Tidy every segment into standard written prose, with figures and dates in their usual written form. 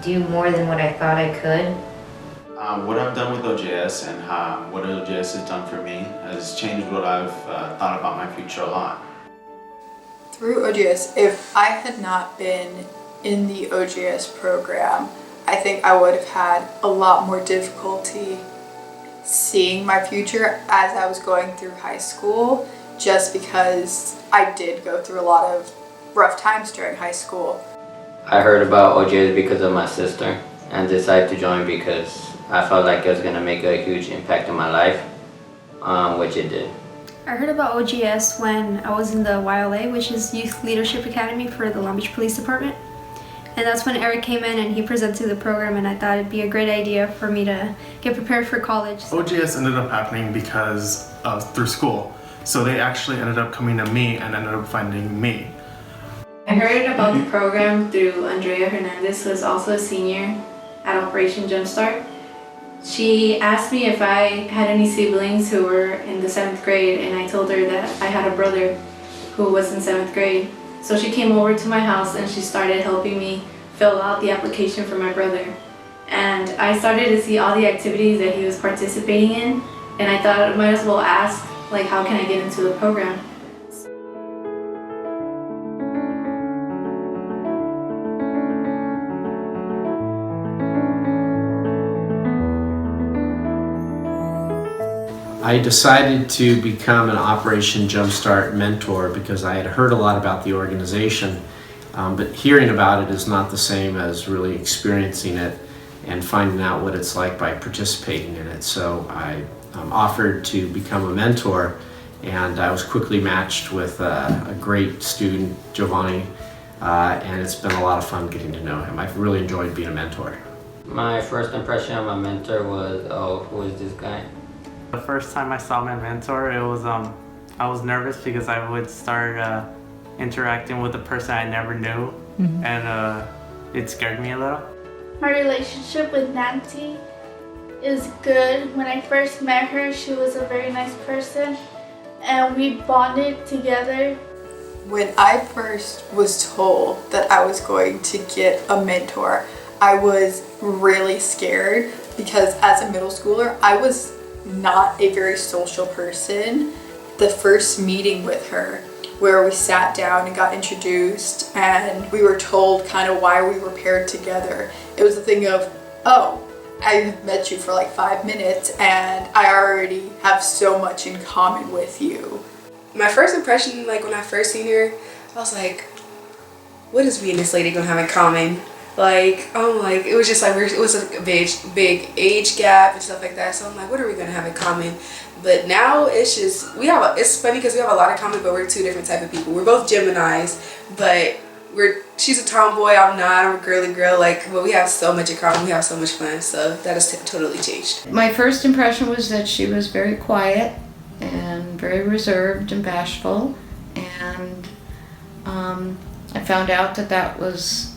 do more than what I thought I could. What I've done with OJS and what OJS has done for me has changed what I've thought about my future a lot. Through OJS, if I had not been in the OJS program, I think I would have had a lot more difficulty seeing my future as I was going through high school, just because I did go through a lot of rough times during high school. I heard about OJS because of my sister and decided to join because I felt like it was going to make a huge impact in my life, which it did. I heard about OJS when I was in the YLA, which is Youth Leadership Academy for the Long Beach Police Department. And that's when Eric came in and he presented the program, and I thought it'd be a great idea for me to get prepared for college. OJS ended up happening because through school. So they actually ended up coming to me and ended up finding me. I heard about the program through Andrea Hernandez, who is also a senior at Operation Jumpstart. She asked me if I had any siblings who were in the 7th grade, and I told her that I had a brother who was in 7th grade. So she came over to my house and she started helping me fill out the application for my brother. And I started to see all the activities that he was participating in, and I thought I might as well ask, like, how can I get into the program? I decided to become an Operation Jumpstart mentor because I had heard a lot about the organization, but hearing about it is not the same as really experiencing it and finding out what it's like by participating in it. So I offered to become a mentor, and I was quickly matched with a great student, Giovanni, and it's been a lot of fun getting to know him. I've really enjoyed being a mentor. My first impression of my mentor was, oh, who is this guy? The first time I saw my mentor, it was I was nervous because I would start interacting with a person I never knew, and it scared me a little. My relationship with Nancy is good. When I first met her, she was a very nice person, and we bonded together. When I first was told that I was going to get a mentor, I was really scared because as a middle schooler, I was not a very social person. The first meeting with her, where we sat down and got introduced and we were told kind of why we were paired together, it was a thing of, oh, I met you for like 5 minutes and I already have so much in common with you. My first impression, like when I first seen her, I was like, what is me and this lady gonna have in common? Like, it was just like, it was a big age gap and stuff like that. So I'm like, what are we gonna have in common? But now it's just, it's funny because we have a lot in common, but we're two different type of people. We're both Geminis, but she's a tomboy, I'm not, I'm a girly girl, but we have so much in common, we have so much fun, so that has totally changed. My first impression was that she was very quiet and very reserved and bashful, and I found out that was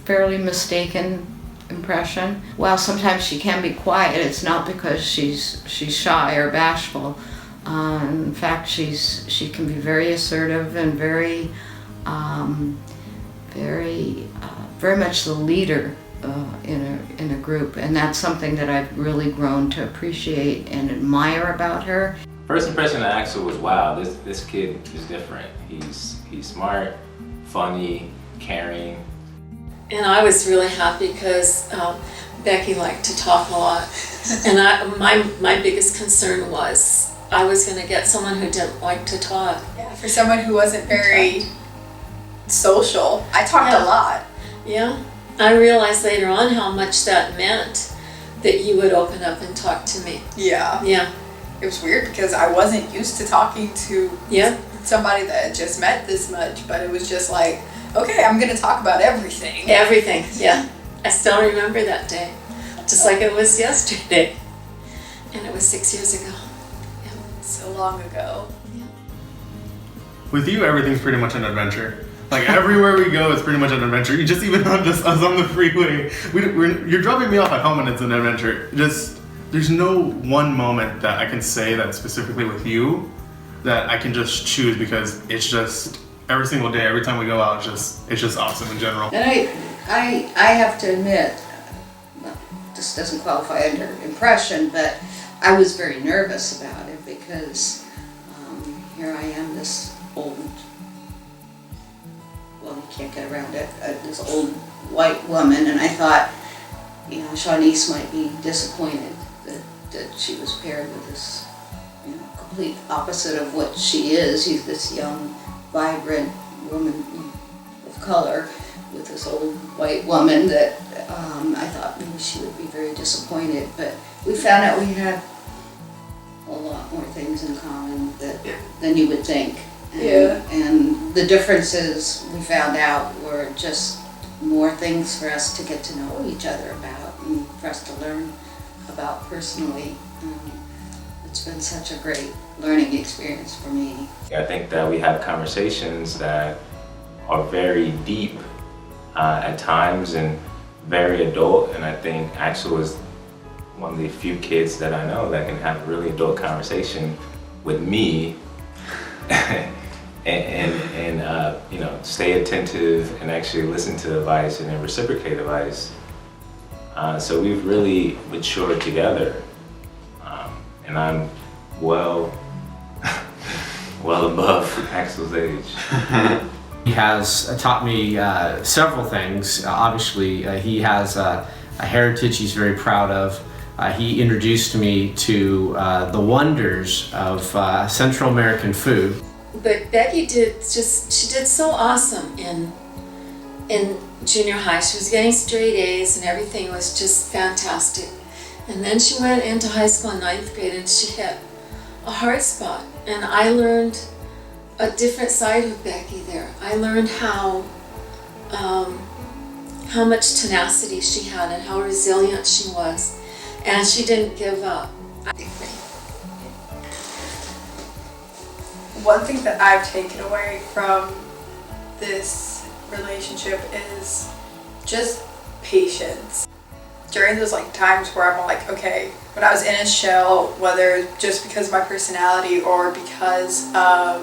fairly mistaken impression. While sometimes she can be quiet, it's not because she's shy or bashful. In fact, she can be very assertive and very much the leader in a group, and that's something that I've really grown to appreciate and admire about her. First impression of Axel was, wow, this kid is different. He's smart, funny, caring. And I was really happy because Becky liked to talk a lot. And my biggest concern was I was going to get someone who didn't like to talk. Yeah, for someone who wasn't very social, I talked a lot. Yeah. I realized later on how much that meant that you would open up and talk to me. Yeah. Yeah. It was weird because I wasn't used to talking to somebody that had just met this much, but it was just like, okay, I'm gonna talk about everything. Everything, yeah. I still remember that day, just like it was yesterday. And it was 6 years ago. Yeah. So long ago. Yeah. With you, everything's pretty much an adventure. Like everywhere we go, it's pretty much an adventure. You just even on us on the freeway, you're dropping me off at home and it's an adventure. There's no one moment that I can say that specifically with you that I can just choose, because it's just every single day, every time we go out, it's just awesome in general. And I have to admit, well, this doesn't qualify under impression, but I was very nervous about it because here I am, this old, well, you can't get around it, this old white woman, and I thought, you know, Shawnice might be disappointed that she was paired with this, you know, complete opposite of what she is. She's this young, vibrant woman of color with this old white woman that I thought maybe she would be very disappointed, but we found out we had a lot more things in common than you would think. And the differences we found out were just more things for us to get to know each other about and for us to learn about personally. It's been such a great learning experience for me. I think that we have conversations that are very deep at times and very adult, and I think Axel is one of the few kids that I know that can have a really adult conversation with me and you know, stay attentive and actually listen to advice and then reciprocate advice. So we've really matured together, and I'm well above Axel's age. He has taught me several things. Obviously, he has a heritage he's very proud of. He introduced me to the wonders of Central American food. But Becky she did so awesome in junior high. She was getting straight A's and everything was just fantastic. And then she went into high school in 9th grade and she hit a hard spot. And I learned a different side of Becky there. I learned how much tenacity she had and how resilient she was. And she didn't give up. One thing that I've taken away from this relationship is just patience. During those times where I'm like, okay, when I was in a shell, whether just because of my personality or because of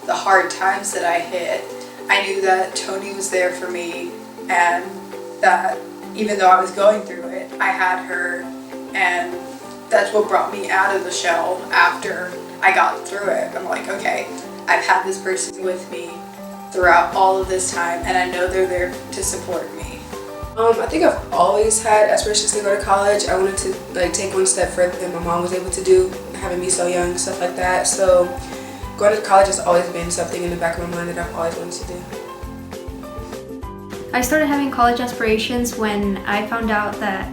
the hard times that I hit, I knew that Tony was there for me and that even though I was going through it, I had her, and that's what brought me out of the shell after I got through it. I'm like, okay, I've had this person with me throughout all of this time and I know they're there to support me. I think I've always had aspirations to go to college. I wanted to take one step further than my mom was able to do, having me so young, stuff like that. So going to college has always been something in the back of my mind that I've always wanted to do. I started having college aspirations when I found out that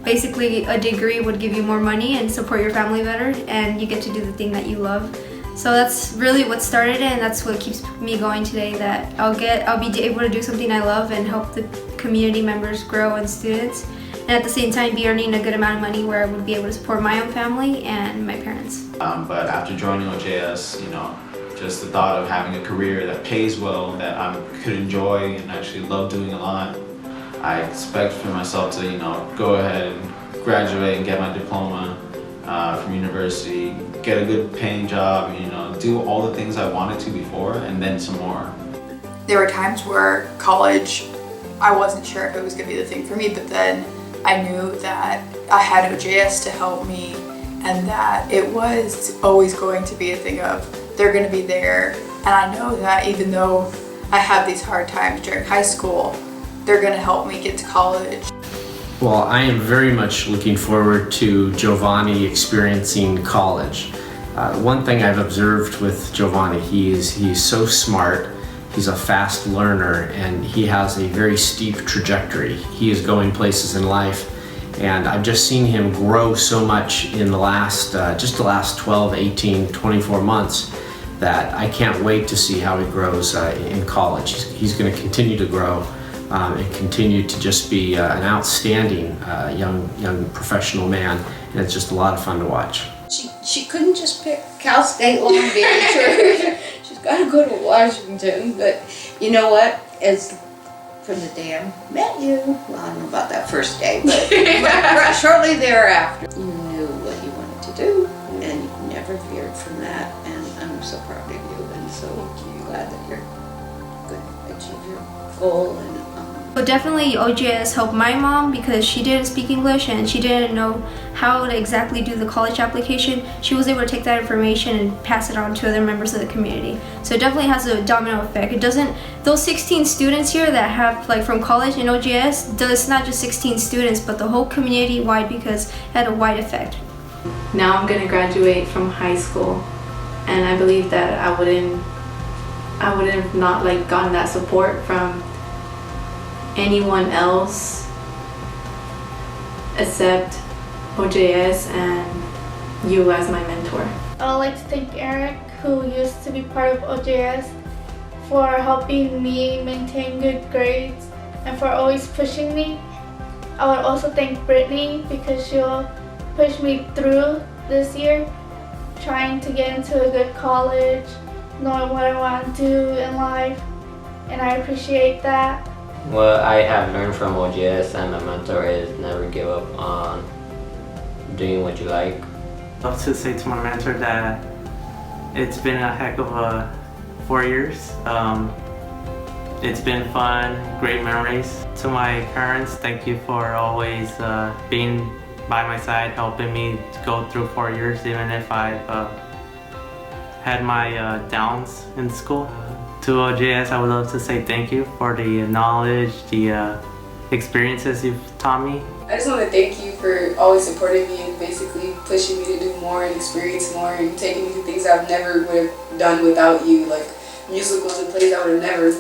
basically a degree would give you more money and support your family better, and you get to do the thing that you love. So that's really what started it, and that's what keeps me going today, that I'll be able to do something I love and help the community members grow and students, and at the same time be earning a good amount of money where I would be able to support my own family and my parents. But after joining OJS, you know, just the thought of having a career that pays well, that I could enjoy and actually love doing a lot, I expect for myself to, you know, go ahead and graduate and get my diploma from university, get a good paying job, you know, do all the things I wanted to before and then some more. There were times where college, I wasn't sure if it was going to be the thing for me, but then I knew that I had OJS to help me and that it was always going to be a thing of they're going to be there, and I know that even though I have these hard times during high school, they're going to help me get to college. Well, I am very much looking forward to Giovanni experiencing college. One thing I've observed with Giovanni, he's so smart, he's a fast learner, and he has a very steep trajectory. He is going places in life, and I've just seen him grow so much in the last 12, 18, 24 months that I can't wait to see how he grows in college. He's going to continue to grow and continue to just be an outstanding young professional man, and it's just a lot of fun to watch. She couldn't just pick Cal State Long Beach or she's got to go to Washington, but you know what? As from the day I met you, well, I don't know about that first day, but shortly thereafter, you knew what you wanted to do, and you never veered from that, and I'm so proud of you, and so glad that you're going to achieve your goal, and But definitely OJS helped my mom because she didn't speak English and she didn't know how to exactly do the college application. She was able to take that information and pass it on to other members of the community. So it definitely has a domino effect. It doesn't, those 16 students here that have like from college in OJS, it's not just 16 students, but the whole community wide because it had a wide effect. Now I'm gonna graduate from high school, and I believe that I wouldn't have not like gotten that support from anyone else except OJS and you as my mentor. I would like to thank Eric, who used to be part of OJS, for helping me maintain good grades and for always pushing me. I would also thank Brittany because she'll push me through this year, trying to get into a good college, knowing what I want to do in life, and I appreciate that. What I have learned from OJS and my mentor is never give up on doing what you like. I'd love to say to my mentor that it's been a heck of a 4 years. It's been fun, great memories. To my parents, thank you for always being by my side, helping me to go through 4 years, even if I've had my downs in school. To OJS, I would love to say thank you for the knowledge, the experiences you've taught me. I just want to thank you for always supporting me and basically pushing me to do more and experience more and taking me to things I never would have done without you, like musicals and plays I would have never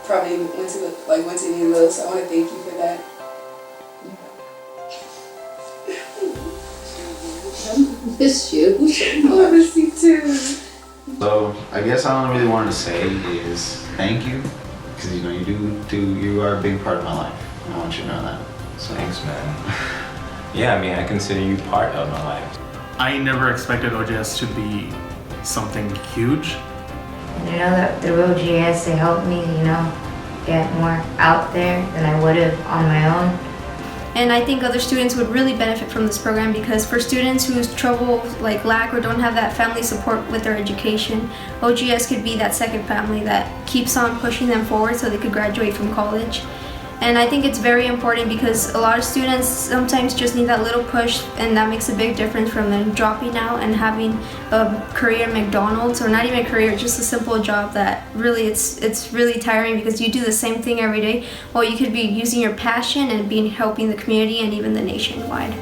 probably went to any of those. So I want to thank you for that. Miss you. I miss you too. So I guess all I really wanted to say is thank you, because you know you are a big part of my life. I want you to know that. So thanks, man. Yeah, I mean, I consider you part of my life. I never expected OJS to be something huge. And I know that through OJS it helped me, get more out there than I would have on my own. And I think other students would really benefit from this program because for students whose trouble like lack or don't have that family support with their education, OJS could be that second family that keeps on pushing them forward so they could graduate from college. And I think it's very important because a lot of students sometimes just need that little push, and that makes a big difference from them dropping out and having a career at McDonald's, or not even a career, just a simple job that really it's really tiring because you do the same thing every day, while you could be using your passion and helping the community and even the nationwide.